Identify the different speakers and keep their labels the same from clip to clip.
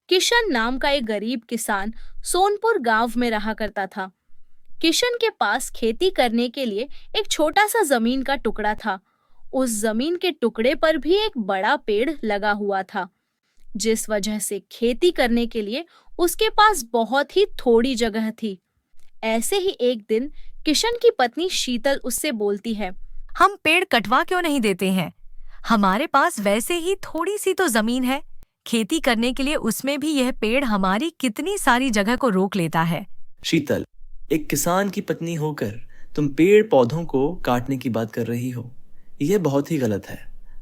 Speaker 1: किशन नाम का एक गरीब किसान सोनपुर गांव में रहा करता था। किशन के पास खेती करने के लिए एक छोटा सा जमीन का टुकड़ा था। उस जमीन के टुकड़े पर भी एक बड़ा पेड़ लगा हुआ था, जिस वजह से खेती करने के लिए उसके पास बहुत ही थोड़ी जगह थी। ऐसे ही एक दिन किशन की पत्नी शीतल उससे बोलती है।
Speaker 2: हम पेड़ कटवा क्यों नहीं देते हैं? हमारे पास वैसे ही थोड़ी सी तो जमीन है। खेती करने के लिए उसमें भी यह पेड़ हमारी कितनी सारी जगह को रोक लेता है।
Speaker 3: शीतल, एक किसान की पत्नी होकर तुम पेड़ पौधों को काटने की बात कर रही हो। यह बहुत ही गलत है।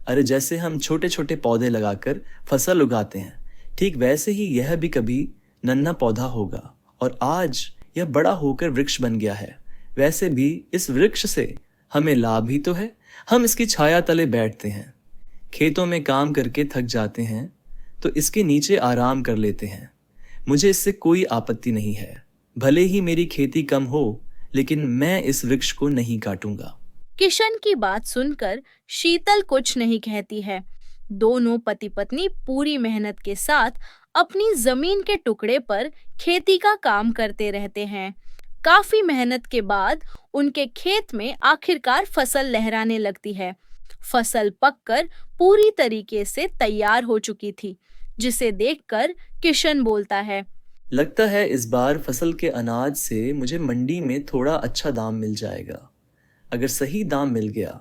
Speaker 3: अरे जैसे हम छोटे छोटे पौधे लगाकर फसल उगाते हैं, ठीक वैसे ही यह भी कभी नन्हा पौधा होगा और आज यह बड़ा होकर वृक्ष बन गया है। वैसे भी इस वृक्ष से हमें लाभ ही तो है। हम इसकी छाया तले बैठते हैं, खेतों में काम करके थक जाते हैं तो इसके नीचे आराम कर लेते हैं। मुझे इससे कोई आपत्ति नहीं है। भले ही मेरी खेती कम हो, लेकिन मैं इस वृक्ष को नहीं काटूंगा।
Speaker 1: किशन की बात सुनकर शीतल कुछ नहीं कहती है। दोनों पति पत्नी पूरी मेहनत के साथ अपनी जमीन के टुकड़े पर खेती का काम करते रहते हैं। काफी मेहनत के बाद उनके खेत में आखिरकार फसल लहराने लगती है। फसल पककर पूरी तरीके से तैयार हो चुकी थी, जिसे देखकर किशन बोलता है।
Speaker 3: लगता है इस बार फसल के अनाज से मुझे मंडी में थोड़ा अच्छा दाम मिल जाएगा। अगर सही दाम मिल गया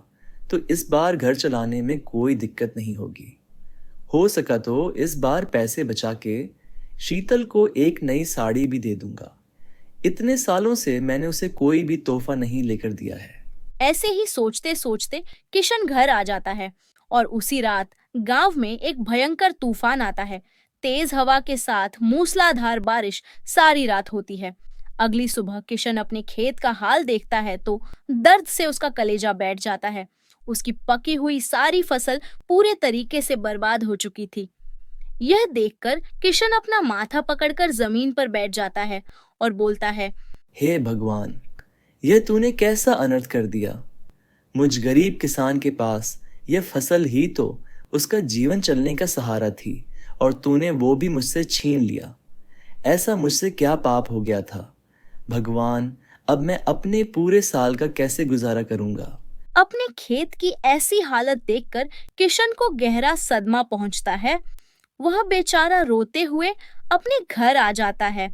Speaker 3: तो इस बार घर चलाने में कोई दिक्कत नहीं होगी। हो सका तो इस बार पैसे बचा के शीतल को एक नई साड़ी भी दे दूंगा। इतने सालों से मैंने उसे कोई भी तोहफा नहीं लेकर दिया है।
Speaker 1: ऐसे ही सोचते सोचते किशन घर आ जाता है और उसी रात गांव में एक भयंकर तूफान आता है। तेज हवा के साथ मूसलाधार बारिश सारी रात होती है। अगली सुबह किशन अपने खेत का हाल देखता है तो दर्द से उसका कलेजा बैठ जाता है। उसकी पकी हुई सारी फसल पूरे तरीके से बर्बाद हो चुकी थी। यह देखकर किशन अपना माथा पकड़कर जमीन पर बैठ जाता है और बोलता है।
Speaker 3: हे भगवान, यह तूने कैसा अनर्थ कर दिया। मुझ गरीब किसान के पास यह फसल ही तो उसका जीवन चलने का सहारा थी और तूने वो भी मुझसे छीन लिया। ऐसा मुझसे क्या पाप हो गया था भगवान। अब मैं अपने पूरे साल का कैसे गुजारा करूंगा।
Speaker 1: अपने खेत की ऐसी हालत देखकर किशन को गहरा सदमा पहुंचता है। वह बेचारा रोते हुए अपने घर आ जाता है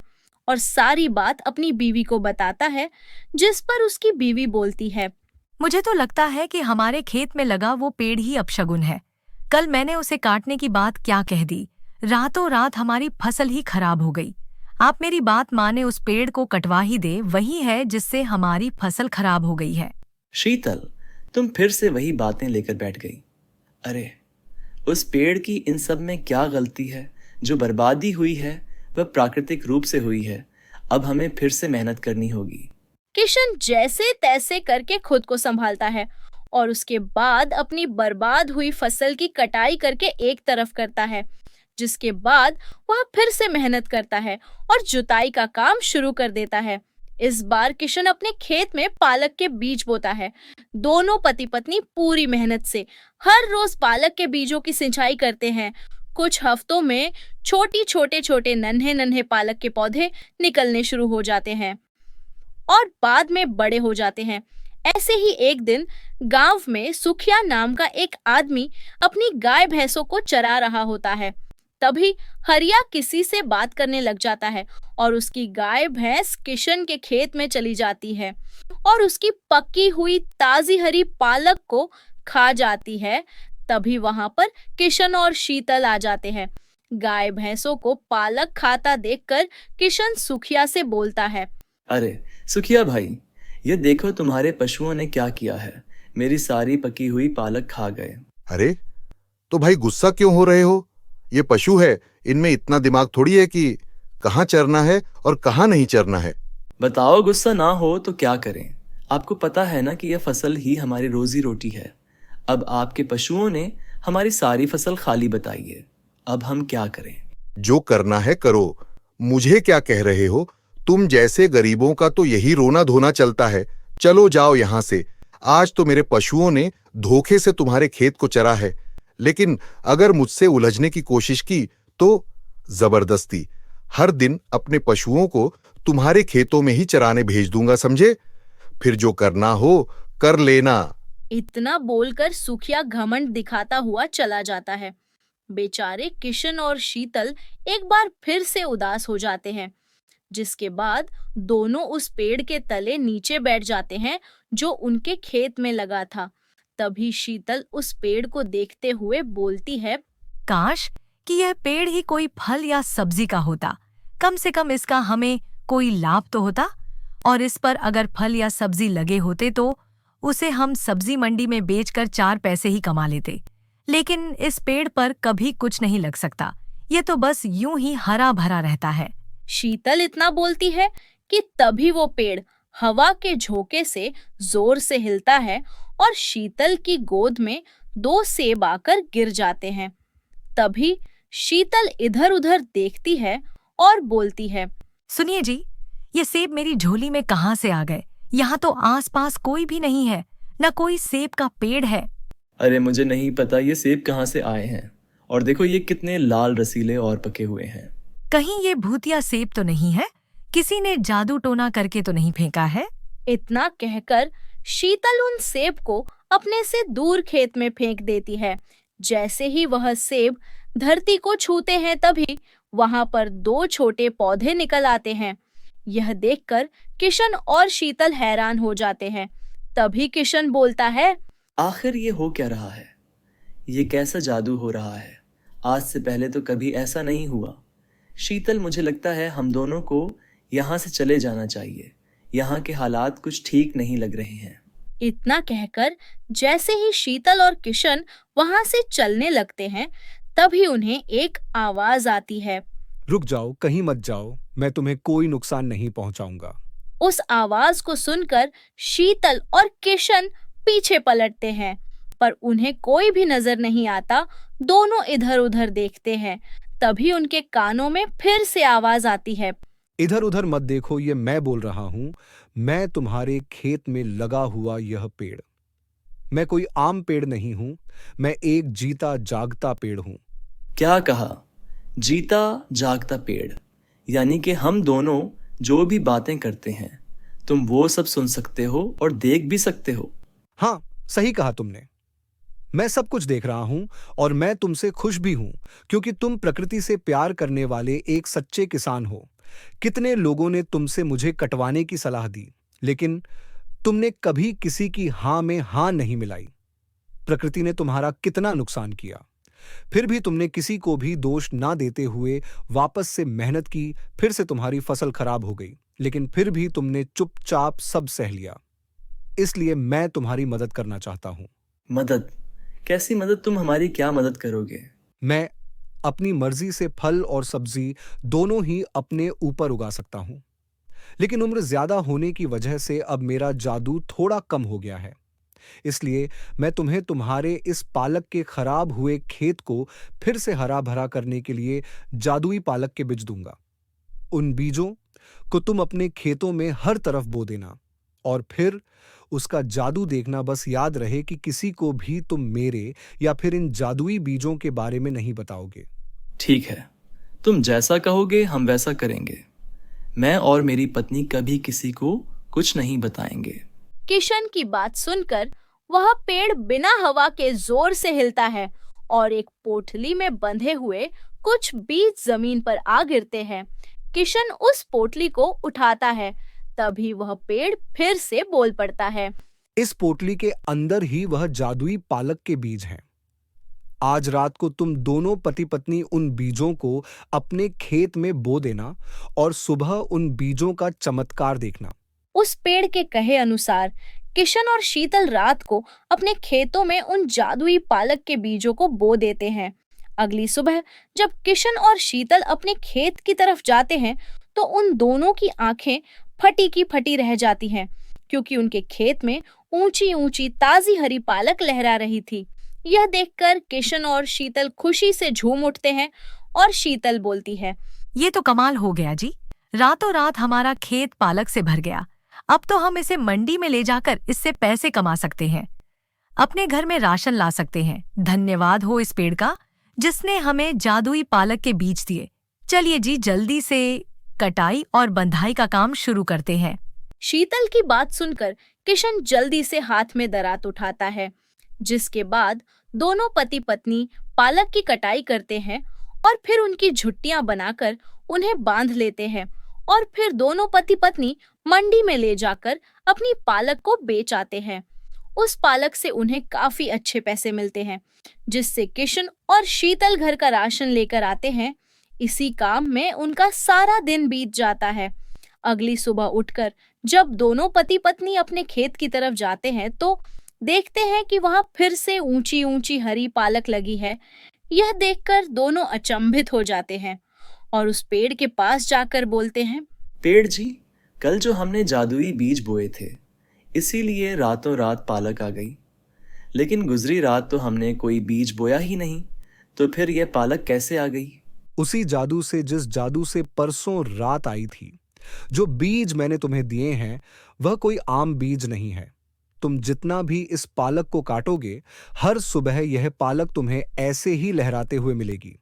Speaker 1: और सारी बात अपनी बीवी को बताता है, जिस पर उसकी बीवी बोलती है।
Speaker 2: मुझे तो लगता है कि हमारे खेत में लगा वो पेड़ ही अपशगुन है। कल मैंने उसे काटने की बात क्या कह दी, रातों रात हमारी फसल ही खराब हो गई। आप मेरी बात माने उस पेड़ को कटवा ही दे, वही है जिससे हमारी फसल खराब हो गई है।
Speaker 3: शीतल, तुम फिर से वही बातें लेकर बैठ गई। अरे उस पेड़ की इन सब में क्या गलती है? जो बर्बादी हुई है वह प्राकृतिक रूप से हुई है। अब हमें फिर से मेहनत करनी होगी।
Speaker 1: किशन जैसे तैसे करके खुद को संभालता है और उसके बाद अपनी बर्बाद हुई फसल की कटाई करके एक तरफ करता है, जिसके बाद वह फिर से मेहनत करता है और जुताई का काम शुरू कर देता है। इस बार किशन अपने खेत में पालक के बीज बोता है। दोनों पति पत्नी पूरी मेहनत से हर रोज पालक के बीजों की सिंचाई करते हैं। कुछ हफ्तों में छोटे छोटे नन्हे नन्हे पालक के पौधे निकलने शुरू हो जाते हैं और बाद में बड़े हो जाते हैं। ऐसे ही एक दिन गांव में सुखिया नाम का एक आदमी अपनी गाय भैंसों को चरा रहा होता है। तभी हरिया किसी से बात करने लग जाता है और उसकी गाय भैंस किशन के खेत में चली जाती है और उसकी पकी हुई ताजी हरी पालक को खा जाती है। तभी वहां पर किशन और शीतल आ जाते हैं। गाय भैंसों को पालक खाता देखकर किशन सुखिया से बोलता है।
Speaker 3: अरे सुखिया भाई, ये देखो तुम्हारे पशुओं ने क्या किया है। मेरी सारी पकी हुई पालक खा गए।
Speaker 4: अरे तो भाई गुस्सा क्यों हो रहे हो? ये पशु है, इनमें इतना दिमाग थोड़ी है कि कहाँ चरना है और कहाँ नहीं चरना है।
Speaker 3: बताओ, गुस्सा ना हो तो क्या करें। आपको पता है ना कि यह फसल ही हमारी रोजी रोटी है। अब आपके पशुओं ने हमारी सारी फसल खाली बताई है। अब हम क्या करें?
Speaker 4: जो करना है करो, मुझे क्या कह रहे हो? तुम जैसे गरीबों का तो यही रोना धोना चलता है। चलो जाओ यहां से। आज तो मेरे पशुओं ने धोखे से तुम्हारे खेत को चरा है, लेकिन अगर मुझसे उलझने की कोशिश की तो जबरदस्ती। हर दिन अपने पशुओं को तुम्हारे खेतों में ही चराने भेज दूंगा, समझे? फिर जो करना हो कर लेना।
Speaker 1: इतना बोलकर सुखिया घमंड दिखाता हुआ चला जाता है। बेचारे किशन और शीतल एक बार फिर से उदास हो जाते हैं, जिसके बाद दोनों उस पेड़ के तले नीचे बैठ जाते हैं जो उनके खेत में लगा था। तभी शीतल उस पेड़ को देखते हुए बोलती है,
Speaker 2: काश कि यह पेड़ ही कोई फल या सब्जी का होता, कम से कम इसका हमें कोई लाभ तो होता। और इस पर अगर फल या सब्जी लगे होते तो उसे हम सब्जी मंडी में बेचकर 4 पैसे ही कमा लेते। लेकिन इस पेड़ पर कभी कुछ नहीं लग सकता, ये तो बस यूं ही हरा भरा रहता है।
Speaker 1: शीतल इतना बोलती है कि तभी वो पेड़ हवा के झोंके से जोर से हिलता है और शीतल की गोद में 2 सेब आकर गिर जाते हैं। तभी शीतल इधर-उधर देखती है और बोलती है,
Speaker 2: सुनिए जी, ये सेब मेरी झोली में कहाँ से आ गए? यहाँ तो आसपास कोई भी नहीं है, न कोई सेब का पेड़ है।
Speaker 3: अरे मुझे नहीं पता ये सेब कहाँ से आए हैं, और देखो ये कितने लाल रसीले और पके हुए हैं।
Speaker 2: कहीं ये भूतिया सेब तो नहीं है? किसी ने जादू टोना करके तो नहीं फेंका है?
Speaker 1: इतना कहकर शीतल उन सेब को अपने से दूर खेत में फेंक देती है। जैसे ही वह सेब धरती को छूते हैं तभी वहां पर 2 छोटे पौधे निकल आते हैं। यह देखकर किशन और शीतल हैरान हो जाते हैं। तभी किशन बोलता है,
Speaker 3: आखिर ये हो क्या रहा है? ये कैसा जादू हो रहा है? आज से पहले तो कभी ऐसा नहीं हुआ। शीतल, मुझे लगता है हम दोनों को यहाँ से चले जाना चाहिए। यहाँ के हालात कुछ ठीक नहीं लग रहे हैं।
Speaker 1: इतना कहकर जैसे ही शीतल और किशन वहां से चलने लगते हैं तभी उन्हें एक आवाज आती है।
Speaker 5: रुक जाओ, कहीं मत जाओ, मैं तुम्हें कोई नुकसान नहीं पहुंचाऊंगा।
Speaker 1: उस आवाज को सुनकर शीतल और किशन पीछे पलटते हैं, पर उन्हें कोई भी नजर नहीं आता। दोनों इधर-उधर देखते हैं। तभी उनके कानों में फिर से आवाज आती है,
Speaker 5: इधर उधर मत देखो, ये मैं बोल रहा हूं। मैं तुम्हारे खेत में लगा हुआ यह पेड़, मैं कोई आम पेड़ नहीं हूं, मैं एक जीता जागता पेड़ हूं।
Speaker 3: क्या कहा? जीता जागता पेड़? यानी कि हम दोनों जो भी बातें करते हैं तुम वो सब सुन सकते हो और देख भी सकते हो।
Speaker 5: हाँ, सही कहा तुमने। मैं सब कुछ देख रहा हूं और मैं तुमसे खुश भी हूं, क्योंकि तुम प्रकृति से प्यार करने वाले एक सच्चे किसान हो। कितने लोगों ने तुमसे मुझे कटवाने की सलाह दी, लेकिन तुमने कभी किसी की हां में हां नहीं मिलाई। प्रकृति ने तुम्हारा कितना नुकसान किया, फिर भी तुमने किसी को भी दोष ना देते हुए वापस से मेहनत की। फिर से तुम्हारी फसल खराब हो गई, लेकिन फिर भी तुमने चुपचाप सब सह लिया। इसलिए मैं तुम्हारी मदद करना चाहता हूं।
Speaker 3: मदद? कैसी मदद? तुम हमारी क्या मदद करोगे?
Speaker 5: मैं अपनी मर्जी से फल और सब्जी दोनों ही अपने ऊपर उगा सकता हूं, लेकिन उम्र ज्यादा होने की वजह से अब मेरा जादू थोड़ा कम हो गया है। इसलिए मैं तुम्हें तुम्हारे इस पालक के खराब हुए खेत को फिर से हरा भरा करने के लिए जादुई पालक के बीज दूंगा। उन बीजों को तुम अपने खेतों में हर तरफ बो देना, और फिर उसका जादू देखना। बस याद रहे कि किसी को भी तुम मेरे या फिर इन जादुई बीजों के बारे में नहीं बताओगे।
Speaker 3: ठीक है, तुम जैसा कहोगे हम वैसा करेंगे। मैं और मेरी पत्नी कभी किसी को कुछ नहीं बताएंगे।
Speaker 1: किशन की बात सुनकर वह पेड़ बिना हवा के जोर से हिलता है और एक पोटली में बंधे हुए कुछ बीज जमीन पर आ गिरते हैं। किशन उस पोटली को उठाता है। तभी वह पेड़ फिर से बोल पड़ता है।
Speaker 5: इस पोटली के अंदर ही वह जादुई पालक के बीज हैं। आज रात को तुम दोनों पति पत्नी उन बीजों को अपने खेत में बो देना और सुबह उन बीजों का चमत्कार देखना।
Speaker 1: उस पेड़ के कहे अनुसार किशन और शीतल रात को अपने खेतों में उन जादुई पालक के बीजों को बो देते हैं। अगली सुबह जब किशन और शीतल अपने खेत की तरफ जाते हैं तो उन दोनों की आंखें फटी की फटी रह जाती हैं, क्योंकि उनके खेत में ऊंची ऊंची ताजी हरी पालक लहरा रही थी। यह देखकर किशन और शीतल खुशी से झूम उठते हैं और शीतल बोलती है,
Speaker 2: ये तो कमाल हो गया जी, रातों रात हमारा खेत पालक से भर गया। अब तो हम इसे मंडी में ले जाकर इससे पैसे कमा सकते हैं, अपने घर में राशन ला सकते हैं। धन्यवाद हो इस पेड़ का जिसने हमें जादुई पालक के बीज दिए। चलिए जी जल्दी से कटाई और बंधाई का काम शुरू करते हैं।
Speaker 1: शीतल की बात सुनकर किशन जल्दी से हाथ में दरात उठाता है, जिसके बाद दोनों पति पत्नी पालक की कटाई करते हैं और फिर उनकी झुट्टियां बनाकर उन्हें बांध लेते हैं और फिर दोनों पति पत्नी मंडी में ले जाकर अपनी पालक को बेच आते हैं। उस पालक से उन्हें काफी अच्छे पैसे मिलते हैं, जिससे किशन और शीतल घर का राशन लेकर आते हैं। इसी काम में उनका सारा दिन बीत जाता है। अगली सुबह उठकर जब दोनों पति पत्नी अपने खेत की तरफ जाते हैं तो देखते हैं कि वहां फिर से ऊंची ऊंची हरी पालक लगी है। यह देखकर दोनों अचंभित हो जाते हैं और उस पेड़ के पास जाकर बोलते हैं,
Speaker 3: पेड़ जी, कल जो हमने जादुई बीज बोए थे, इसीलिए रातों रात पालक आ गई। लेकिन गुजरी रात तो हमने कोई बीज बोया ही नहीं, तो फिर यह पालक कैसे आ गई?
Speaker 5: उसी जादू से जिस जादू से परसों रात आई थी। जो बीज मैंने तुम्हें दिए हैं वह कोई आम बीज नहीं है। तुम जितना भी इस पालक को काटोगे, हर सुबह यह पालक तुम्हें ऐसे ही लहराते हुए मिलेगी।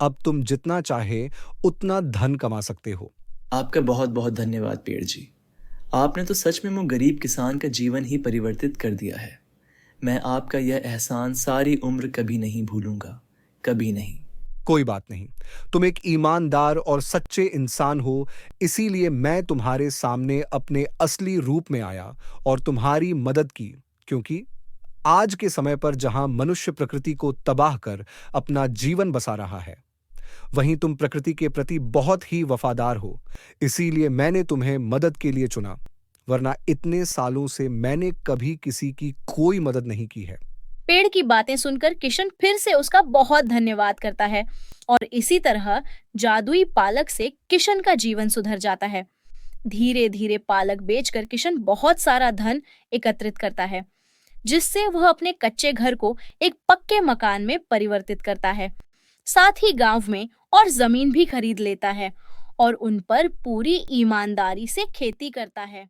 Speaker 5: अब तुम जितना चाहे उतना धन कमा सकते हो।
Speaker 3: आपका बहुत बहुत धन्यवाद पेड़ जी। आपने तो सच में वो गरीब किसान का जीवन ही परिवर्तित कर दिया है। मैं आपका यह एहसान सारी उम्र कभी नहीं भूलूंगा, कभी नहीं।
Speaker 5: कोई बात नहीं, तुम एक ईमानदार और सच्चे इंसान हो, इसीलिए मैं तुम्हारे सामने अपने असली रूप में आया और तुम्हारी मदद की। क्योंकि आज के समय पर जहां मनुष्य प्रकृति को तबाह कर अपना जीवन बसा रहा है, वहीं तुम प्रकृति के प्रति बहुत ही वफादार हो। इसीलिए मैंने तुम्हें मदद के लिए चुना, वरना इतने सालों से मैंने कभी किसी की कोई मदद नहीं की है।
Speaker 1: पेड़ की बातें सुनकर किशन फिर से उसका बहुत धन्यवाद करता है और इसी तरह जादुई पालक से किशन का जीवन सुधर जाता है। धीरे धीरे पालक बेचकर किशन बहुत सारा धन एकत्रित करता है, जिससे वह अपने कच्चे घर को एक पक्के मकान में परिवर्तित करता है। साथ ही गांव में और जमीन भी खरीद लेता है और उन पर पूरी ईमानदारी से खेती करता है।